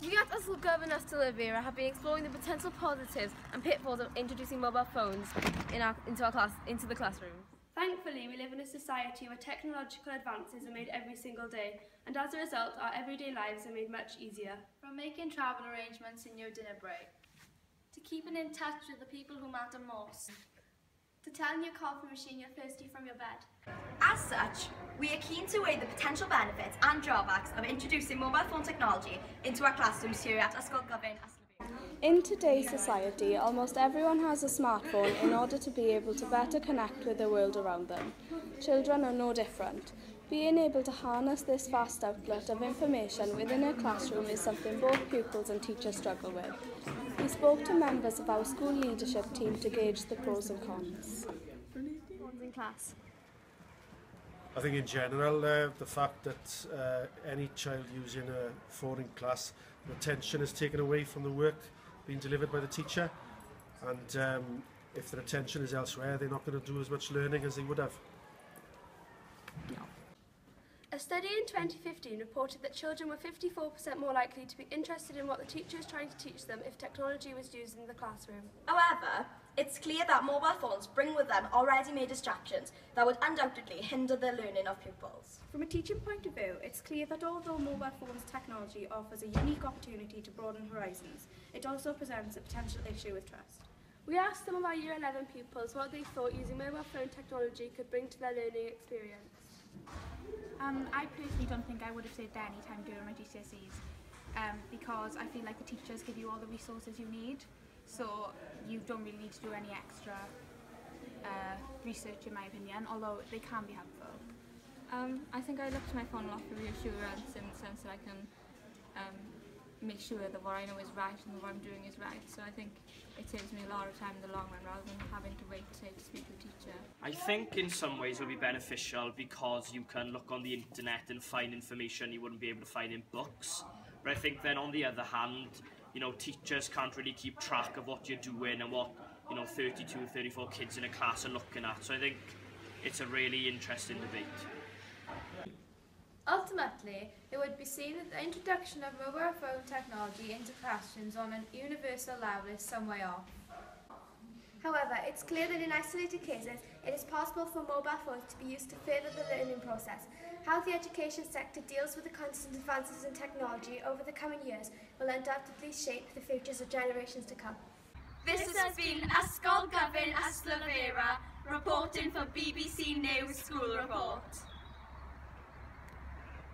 We at Ysgol Gyfun Ystalyfera have been exploring the potential positives and pitfalls of introducing mobile phones into the classroom. Thankfully, we live in a society where technological advances are made every single day, and as a result, our everyday lives are made much easier. From making travel arrangements in your dinner break, to keeping in touch with the people who matter most, to telling your coffee machine you're thirsty from your bed. As such, we are keen to weigh the potential benefits and drawbacks of introducing mobile phone technology into our classrooms here at Ysgol Gyfun Ystalyfera. In today's society, almost everyone has a smartphone in order to be able to better connect with the world around them. Children are no different. Being able to harness this vast outlet of information within a classroom is something both pupils and teachers struggle with. We spoke to members of our school leadership team to gauge the pros and cons. In class. I think in general, the fact that any child using a phone in class, the attention is taken away from the work being delivered by the teacher, and if their attention is elsewhere, they're not going to do as much learning as they would have. A study in 2015 reported that children were 54% more likely to be interested in what the teacher is trying to teach them if technology was used in the classroom. However, it's clear that mobile phones bring with them already made distractions that would undoubtedly hinder the learning of pupils. From a teaching point of view, it's clear that although mobile phones technology offers a unique opportunity to broaden horizons, it also presents a potential issue with trust. We asked some of our Year 11 pupils what they thought using mobile phone technology could bring to their learning experience. I personally don't think I would have saved any time during my GCSEs because I feel like the teachers give you all the resources you need, so you don't really need to do any extra research in my opinion, although they can be helpful. I think I look to my phone a lot for reassurance in the sense that I can make sure that what I know is right and that what I'm doing is right, so I think it saves me a lot of time in the long run rather than having to wait, say, to speak to the teacher. I think in some ways it will be beneficial because you can look on the internet and find information you wouldn't be able to find in books, but I think then on the other hand, you know, teachers can't really keep track of what you're doing and what, you know, 32, 34 kids in a class are looking at, so I think it's a really interesting debate. Ultimately, it would be seen that the introduction of mobile phone technology into classrooms on an universal level is some way off. However, it's clear that in isolated cases, it is possible for mobile phones to be used to further the learning process. How the education sector deals with the constant advances in technology over the coming years will undoubtedly shape the futures of generations to come. This has been Ysgol Gyfun Ystalyfera reporting for BBC News School Report.